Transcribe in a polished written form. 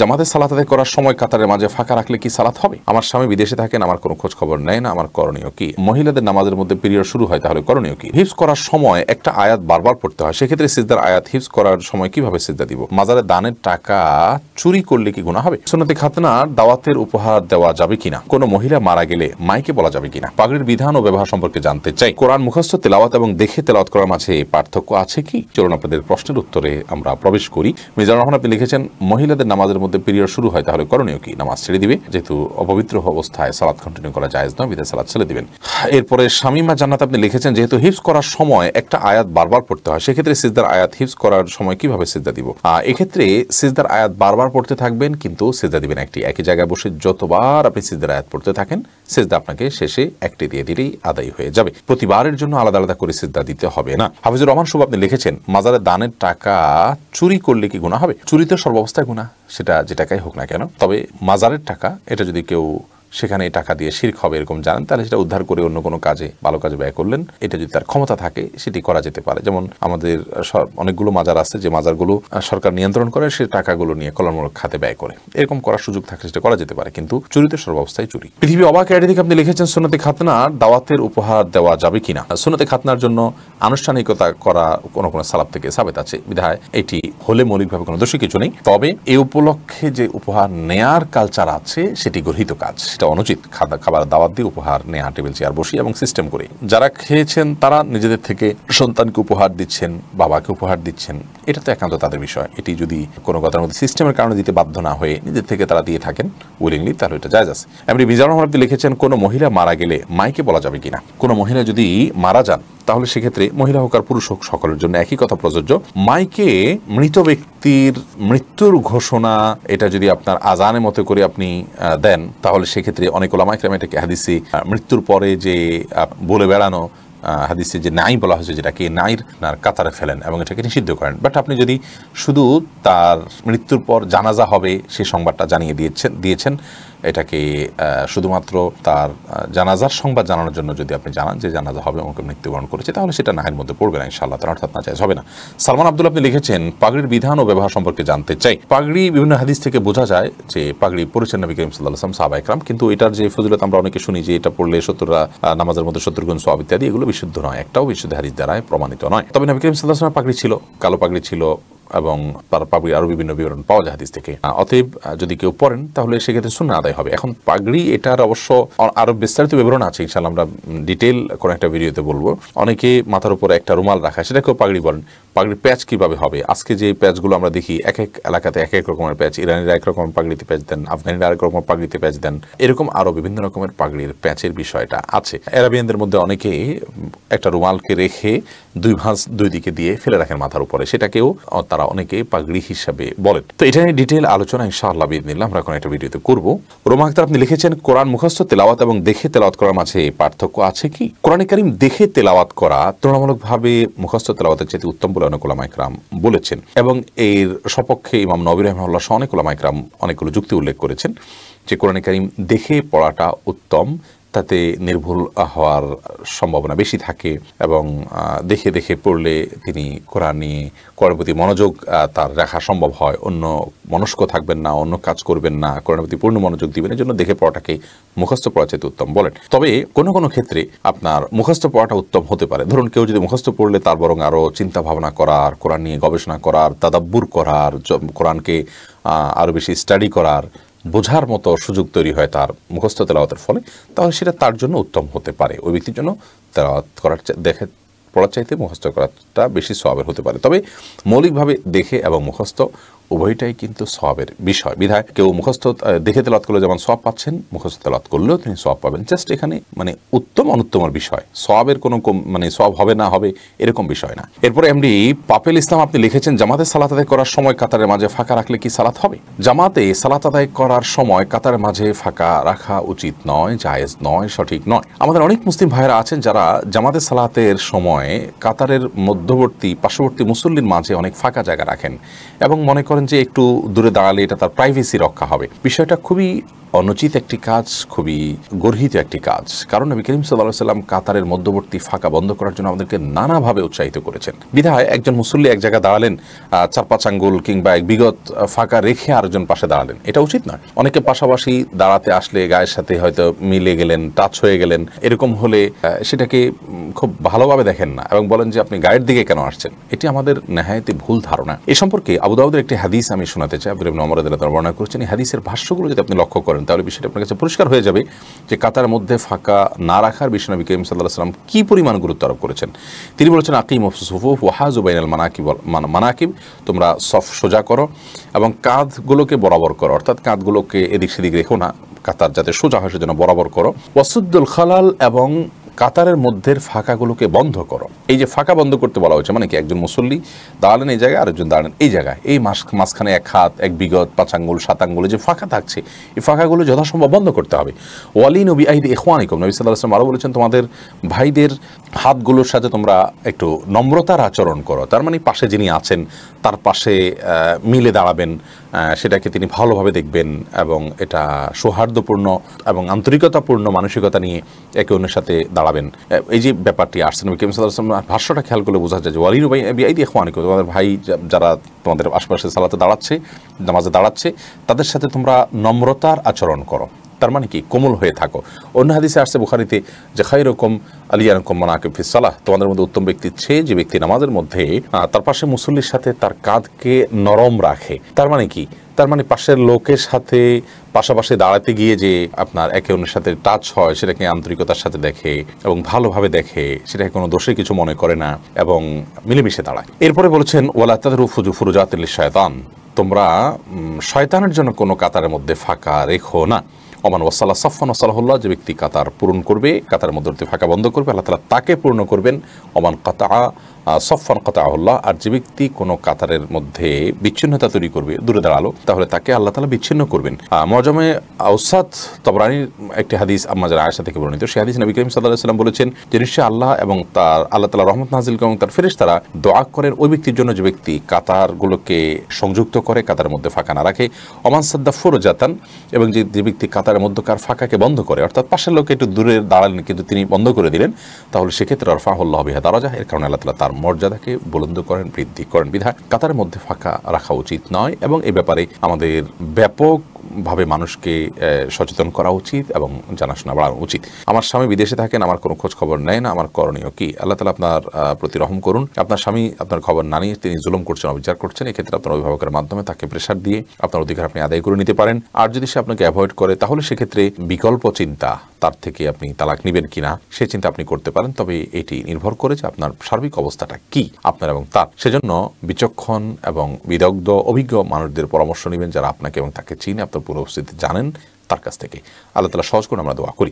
জামাতে সালাত আদায় করার সময় কাতারের মাঝে ফাঁকা রাখলে কি সালাত হবে? আমার স্বামী বিদেশে থাকেন, আমার কোনো খোঁজ খবর নেয় না, আমার করণীয় কি? মহিলাদের নামাজের মধ্যে পিরিয়ড শুরু হয়, তাহলে করণীয় কি? হিফজ করার সময় একটা আয়াত বারবার পড়তে হয়, সেক্ষেত্রে সিজদার আয়াত হিফজ করার সময় কিভাবে সিজদা দিব? মাজারে দানের টাকা চুরি করলে কি গুনাহ হবে? সুন্নতে খাতনার দাওয়াতের উপহার দেওয়া যাবে কিনা? কোনো মহিলা মারা গেলে মাইকে বলা যাবে কিনা? পাগড়ির বিধান ও ব্যবহার সম্পর্কে জানতে চাই। কোরআন মুখস্থ তেলাওয়াত এবং দেখে তেলাওয়াত করার মাঝে পার্থক্য আছে কি? চলুন আপনাদের প্রশ্নের উত্তরে আমরা প্রবেশ করি। মিজানুর রহমান আপনি লিখেছেন, মহিলাদের নামাজের মধ্যে পিরিয়ড শুরু হয়, তাহলে করণীয় কি? নামাজ ছেড়ে দিবে, যেহেতু অপবিত্র অবস্থায় সালাত কন্টিনিউ করা জায়েজ নয়, বিধায় সালাত ছেড়ে দিবেন। এরপরে শামীমা জান্নাত আপনি লিখেছেন, যেহেতু হিফজ করার সময় একটা আয়াত বারবার পড়তে হয়, সেক্ষেত্রে সিজদার আয়াত হিফজ করার সময় কিভাবে সিজদা দিব? এক্ষেত্রে সিজদার আয়াত বারবার পড়তে থাকবেন, কিন্তু সিজদা দিবেন একই জায়গায় বসে। যতবার আপনি সিজদার আয়াত পড়তে থাকেন, সিজদা আপনাকে শেষে একটি দিয়ে দিলেই আদায় হয়ে যাবে। প্রতিবারের জন্য আলাদা আলাদা করে সিজদা দিতে হবে না। হাফিজুর রহমান শুভ আপনি লিখেছেন, মাজারে দানের টাকা চুরি করলে কি গুনাহ হবে? চুরি তো সর্বাবস্থায় গুনাহ, সেটা যে টাকাই হোক না কেন। তবে মাজারের টাকা, এটা যদি কেউ সেখানে টাকা দিয়ে শিরক হবে এরকম জানেন, তাহলে সেটা উদ্ধার করে অন্য কোনো কাজে, ভালো কাজে ব্যয় করলেন। এটা যদি তার ক্ষমতা থাকে সেটি করা যেতে পারে। যেমন আমাদের অনেকগুলো মাজার আছে যে মাজারগুলো সরকার নিয়ন্ত্রণ করে, সে টাকাগুলো নিয়ে কল্যাণমূলক খাতে ব্যয় করে। এরকম করার সুযোগ থাকলে সেটা করা যেতে পারে, কিন্তু চুরিতে সর্বাবস্থায় চুরি। পৃথিবী অবাক আইডি থেকে আপনি লিখেছেন, সুন্নতে খাতনার দাওয়াতের উপহার দেওয়া যাবে কিনা? সুন্নতে খাতনার জন্য আনুষ্ঠানিকতা করা কোনো সালাফ থেকে সাবেত আছে, বিধায় এটি হলে মৌলিকভাবে কোনো দোষী কিছু নেই। তবে এই উপলক্ষে যে উপহার নেয়ার কালচার আছে সেটি গর্হিত কাজ, এটা অনুচিত। খাবার দাওয়াত দিয়ে উপহার নেয়া, টেবিল চেয়ার বসি এবং সিস্টেম করে। যারা খেয়েছেন তারা নিজেদের থেকে সন্তানকে উপহার দিচ্ছেন, বাবাকে উপহার দিচ্ছেন, এটা তো একান্ত তাদের বিষয়। এটি যদি কোনো কথার মধ্যে সিস্টেমের কারণে দিতে বাধ্য না হয়ে নিজের থেকে তারা দিয়ে থাকেন উইলিংলি, তাহলে এটা জায়েজ আছে। এমনি মিজানুর রহমান লিখেছেন, কোনো মহিলা মারা গেলে মাইকে বলা যাবে কিনা? কোনো মহিলা যদি মারা যান, তাহলে সেক্ষেত্রে মহিলা হোক আর পুরুষ হোক সকলের জন্য একই কথা প্রযোজ্য। মাইকে মৃত ব্যক্তির মৃত্যুর ঘোষণা এটা যদি আপনার আজানের মতো করে আপনি দেন, তাহলে সেক্ষেত্রে অনেক ওলামা ইকরাম এটাকে হাদিসে মৃত্যুর পরে যে বলে বেড়ানো, হাদিসে যে নাই বলা হয়েছে, যেটাকে নাইর কাতারে ফেলেন এবং এটাকে নিষিদ্ধ করেন। বাট আপনি যদি শুধু তার মৃত্যুর পর জানাজা হবে সে সংবাদটা জানিয়ে দিয়েছেন, এটাকে শুধুমাত্র তার জানাজার সংবাদ জানানোর জন্য যদি আপনি জানান যে জানাজা হবে, আমাকে মৃত্যুবরণ করেছে, তাহলে সেটা নাহের মধ্যে পড়বে না ইনশাআল্লাহ, তার অর্থাৎ না জায়েজ হবে না। সালমান আব্দুল আপনি লিখেছেন, পাগড়ির বিধান ও ব্যবহার সম্পর্কে জানতে চাই। পাগড়ি বিভিন্ন হাদিস থেকে বোঝা যায় যে পাগড়ি পরেছেন নবী করিম সাল্লাল্লাহু আলাইহি ওয়াসাল্লাম, সাহাবা ইকরাম, কিন্তু এটার যে ফজিলত আমরা অনেকে শুনি যে এটা পড়লে 70 নামাজের মধ্যে 70 গুণ সওয়াব ইত্যাদি, এগুলো বিশুদ্ধ নয়, একটাও বিশুদ্ধ হাদিস দ্বারাই প্রমাণিত নয়। তবে নবী করিম সাল্লাল্লাহু আলাইহি ওয়াসাল্লাম পাগড়ি ছিল, কালো পাগড়ি ছিল, এবং তার পাগড়ি আরো বিভিন্ন বিবরণ পাওয়া যায় হাদিস থেকে। অতএব যদি কেউ পড়েন তাহলে সেক্ষেত্রে সুন্নাহ আদায় হবে। এখন পাগড়ি এটার অবশ্য আরো বিস্তারিত বিবরণ আছে, ইনশাআল্লাহ আমরা ডিটেইল কোন একটা ভিডিওতে বলবো। অনেকে মাথার উপরে একটা রুমাল রাখা, সেটাকেও পাগড়ি বলেন। পাগড়ির প্যাচ কিভাবে হবে? আজকে যে প্যাচগুলো আমরা দেখি, এক এক এলাকাতে এক এক রকমের প্যাচ, ইরানিরা এক রকমের পাগড়িতে প্যাচ দেন, আফগানিরা আরেক রকমের পাগড়িতে প্যাচ দেন, এরকম আরো বিভিন্ন রকমের পাগড়ির প্যাচের বিষয়টা আছে। আরাবিয়ানদের মধ্যে অনেকে একটা রুমালকে রেখে দুই ভাঁজ দুই দিকে দিয়ে ফেলে রাখেন মাথার উপরে, সেটাকেও তারা অনেকে পাগড়ি হিসাবে বলেন। তো এটা নিয়ে ডিটেইল আলোচনা ইনশাআল্লাহ বিইذনিল্লাহ আমরা কোনো একটা ভিডিওতে করব। রোমা আক্তার আপনি লিখেছেন, কোরআন মুখস্থ তেলাওয়াত এবং দেখে তেলাওয়াত করার মাঝে পার্থক্য আছে কি? কোরআনে কারীম দেখে তেলাওয়াত করা তুলনামূলকভাবে মুখস্থ তেলাওয়াতের চেয়ে উত্তম বলে অনেক উলামা ইকরাম বলেছেন, এবং এর সপক্ষে ইমাম নববী রাহিমাহুল্লাহ সহ অনেক উলামা ইকরাম অনেকগুলো যুক্তি উল্লেখ করেছেন যে কোরআনে কারীম দেখে পড়াটা উত্তম, তাতে নির্ভুল হওয়ার সম্ভাবনা বেশি থাকে, এবং দেখে দেখে পড়লে তিনি কোরআন নিয়ে কোরআনের প্রতি মনোযোগ তার রাখা সম্ভব হয়, অন্য মনস্ক থাকবেন না, অন্য কাজ করবেন না, কোরআনের প্রতি পূর্ণ মনোযোগ দিবেন। এই জন্য দেখে পড়াটাকে মুখস্থ পড়া চাইতে উত্তম বলেন। তবে কোনো কোনো ক্ষেত্রে আপনার মুখস্থ পড়াটা উত্তম হতে পারে। ধরুন কেউ যদি মুখস্থ পড়লে তার বরং আরও চিন্তা ভাবনা করার, কোরআন নিয়ে গবেষণা করার, তাদাব্বুর করার, কোরআনকে আরও বেশি স্টাডি করার, বোঝার মতো সুযোগ তৈরি হয় তার মুখস্থ তেলাওয়াতের ফলে, তাহলে সেটা তার জন্য উত্তম হতে পারে। ওই ব্যক্তির জন্য তেলাওয়াত করার দেখে পড়ার চাইতে মুখস্থ করাটা বেশি সওয়াবের হতে পারে। তবে মৌলিকভাবে দেখে এবং মুখস্থ উভয়টাই কিন্তু সওয়াবের বিষয়, বিধায় কেউ মুখস্থ দেখে তেলাওয়াত করলে যেমন সওয়াব পাচ্ছেন, মুখস্থ তেলাওয়াত করলেও তিনি সওয়াব পাবেন। জাস্ট এখানে মানে উত্তম অনুত্তমের বিষয়, সওয়াবের কোনো মানে সওয়াব হবে না হবে এরকম বিষয় না। এরপরে এমডি পাপেল ইসলাম আপনি লিখেছেন, জামাতে সালাত আদায় করার সময় কাতারের মাঝে ফাঁকা রাখলে কি সালাত হবে? জামাতে সালাত আদায় করার সময় কাতারের মাঝে ফাঁকা রাখা উচিত নয়, জায়েজ নয়, সঠিক নয়। আমাদের অনেক মুসলিম ভাইরা আছেন যারা জামাতে সালাতের সময় কাতারের মধ্যবর্তী পার্শ্ববর্তী মুসল্লির মাঝে অনেক ফাঁকা জায়গা রাখেন এবং মনে করেন যে একটু দূরে দাঁড়ালে এটা তার প্রাইভেসি রক্ষা হবে। বিষয়টা খুবই অনুচিত একটি কাজ, খুবই গর্হিত একটি কাজ। কারণ নবী করিম সাল্লাল্লাহু আলাইহি ওয়াসাল্লাম কাতারের মধ্যবর্তী ফাঁকা বন্ধ করার জন্য আমাদেরকে নানাভাবে উৎসাহিত করেছেন। বিধায় একজন মুসল্লি এক জায়গায় দাঁড়ালেন, 4-5 আঙ্গুল কিংবা এক বিগত ফাঁকা রেখে আরেকজন পাশে দাঁড়ালেন, এটা উচিত নয়। অনেকে পাশাপাশি দাঁড়াতে আসলে গায়ের সাথে হয়তো মিলে গেলেন, টাচ হয়ে গেলেন, এরকম হলে সেটাকে খুব ভালোভাবে দেখেন না এবং বলেন যে আপনি গায়ের দিকে কেন আসছেন। এটি আমাদের নেহায়েতি ভুল ধারণা। এ সম্পর্কে আবু দাউদের একটি হাদিস আমি শোনাতে চাই। আব্দুল্লাহ ইবনে ওমর রাদিয়াল্লাহু আনহু বর্ণনা করেছেন। এই হাদিসের ভাষ্যগুলো যদি আপনি লক্ষ্য করেন তাহলে বিষয়টা আপনার কাছে পরিষ্কার হয়ে যাবে যে কাতার মধ্যে ফাঁকা না রাখার বিষয়ে নবী করিম সাল্লাল্লাহু আলাইহি ওয়াসাল্লাম কি পরিমাণ গুরুত্ব আরোপ করেছেন। তিনি বলেছেন, আকিমুস সুফুফ ওয়া হাযু বাইনাল মানাকিব, তোমরা সফ সোজা করো এবং কাঁধগুলোকে বরাবর করো, অর্থাৎ কাঁধগুলোকে এদিক সেদিক রেখো না, কাতার যাতে সোজা হয় সেজন্য বরাবর করো। ওয়াসুদ্দুল খালাল, এবং কাতারের মধ্যে ফাঁকাগুলোকে বন্ধ করো। এই যে ফাঁকা বন্ধ করতে বলা হয়েছে মানে কি, একজন মুসল্লি দাঁড়ালেন এই জায়গায়, আরেকজন দাঁড়ালেন এই জায়গায়, এই মাঝখানে 1 হাত 1 বিগত 5 আঙ্গুল 7 আঙ্গুলে যে ফাঁকা থাকছে এই ফাঁকাগুলো যথাসম্ভব বন্ধ করতে হবে। ওয়ালিনু বিআইদি ইখওয়ানিকুম, নবী সাল্লাল্লাহু আলাইহি ওয়াসাল্লাম আরো বলেছেন তোমাদের ভাইদের হাতগুলোর সাথে তোমরা একটু নম্রতার আচরণ করো। তার মানে পাশে যিনি আছেন তার পাশে মিলে দাঁড়াবেন, সেটাকে তিনি ভালোভাবে দেখবেন এবং এটা সৌহার্দ্যপূর্ণ এবং আন্তরিকতাপূর্ণ মানসিকতা নিয়ে একে অন্যের সাথে দাঁড়াবেন। এই যে ব্যাপারটি আসছে নবী করিম সাল্লাল্লাহু আলাইহি ওয়াসাল্লাম ভাষ্যটা খেয়াল করলে বোঝা যায় যে ওয়ালিনু বিআইদি ইখওয়ানিকুম, তোমাদের ভাই যারা তোমাদের আশপাশে সালাতে দাঁড়াচ্ছে, নামাজে দাঁড়াচ্ছে, তাদের সাথে তোমরা নম্রতার আচরণ করো। তার মানে কি, কোমল হয়ে থাকো। অন্য হাদিসে আসছে বুখারীতে যে খায়রুকুম আলিয়ানুকুম মানাকিব ফিস সালাহ, তোমাদের মধ্যে উত্তম ব্যক্তি যে ব্যক্তি নামাজের মধ্যে তার পাশে মুসল্লির সাথে তার কাঁধকে নরম রাখে। তার মানে কি, তার মানে পাশের লোকের সাথে পাশাপাশি দাঁড়াতে গিয়ে যে আপনার একে অন্যের সাথে টাচ হয় সেটাকে আন্তরিকতার সাথে দেখে এবং ভালোভাবে দেখে, সেটাকে কোনো দোষে কিছু মনে করে না এবং মিলেমিশে দাঁড়ায়। এরপরে বলেছেন ওয়ালা তাদরু ফুরুজাতিল শায়তান, তোমরা শয়তানের জন্য কোনো কাতারের মধ্যে ফাঁকা রেখো না। ওমান ওয়াসাল্লাহ সাফান ওয়াসাল্লাহুল্লাহ, যে ব্যক্তি কাতার পূরণ করবে, কাতারের মধ্যবর্তী ফাঁকা বন্ধ করবে, আল্লাহ তাআলা তাকে পূর্ণ করবেন। ওমান কাতা সফান কাতাহুল্লাহ, আর যে ব্যক্তি কোনো কাতারের মধ্যে বিচ্ছিন্নতা তৈরি করবে, দূরে দাঁড়ালো, তাহলে তাকে আল্লাহ তাআলা বিচ্ছিন্ন করবেন। মুআজামে আওসাত তাবরানির একটি হাদিস আম্মা জারা আয়েশা থেকে বর্ণিত। সেই হাদিস নবী করিম সাল্লাল্লাহু আলাইহি ওয়াসাল্লাম বলেছেন যে নিশ্চয় আল্লাহ এবং আল্লাহ তাআলা রহমত নাযিল করেন এবং তার ফেরেশতারা দোয়া করেন ওই ব্যক্তির জন্য যে ব্যক্তি কাতারগুলোকে সংযুক্ত করে, কাতারের মধ্যে ফাঁকা না রাখে। ওমান সাদ্দা ফুরজাতান, এবং যে ব্যক্তি কাতারের মধ্যকার ফাঁকাকে বন্ধ করে, অর্থাৎ পাশের লোক একটু দূরে দাঁড়ালেন কিন্তু তিনি বন্ধ করে দিলেন, তাহলে সেক্ষেত্রে রফাহুল্লাহ বিহা দারাজা, এর কারণে আল্লাহ তাআলা তার মর্যাদাকে বুলন্দ করেন, বৃদ্ধি করেন। বিধায় কাতারের মধ্যে ফাঁকা রাখা উচিত নয় এবং এই ব্যাপারে আমাদের ব্যাপকভাবে মানুষকে সচেতন করা উচিত এবং জানাশোনা বাড়ানো উচিত। আমার স্বামী বিদেশে থাকেন, আমার কোনো খোঁজ খবর নেয় না, আমার করণীয় কি? আল্লাহ তাআলা আপনার প্রতি রহম করুন। আপনার স্বামী আপনার খবর না নিয়ে তিনি জুলুম করছেন, অবিচার করছেন, এক্ষেত্রে আপনার অভিভাবকের মাধ্যমে তাকে প্রেশার দিয়ে আপনার অধিকার আপনি আদায় করে নিতে পারেন। আর যদি সে আপনাকে অ্যাভয়েড করে তাহলে সেক্ষেত্রে বিকল্প চিন্তা, তার থেকে আপনি তালাক নেবেন কিনা সে চিন্তা আপনি করতে পারেন। তবে এটি নির্ভর করে যে আপনার সার্বিক অবস্থাটা কি আপনার এবং তার। সেজন্য বিচক্ষণ এবং বিদগ্ধ অভিজ্ঞ মানুষদের পরামর্শ নেবেন যারা আপনাকে এবং তাকে চিনে, আপনার পুরো উপস্থিতি জানেন, তার কাছ থেকে। আল্লাহ তাআলা সহজ করে আমরা দোয়া করি।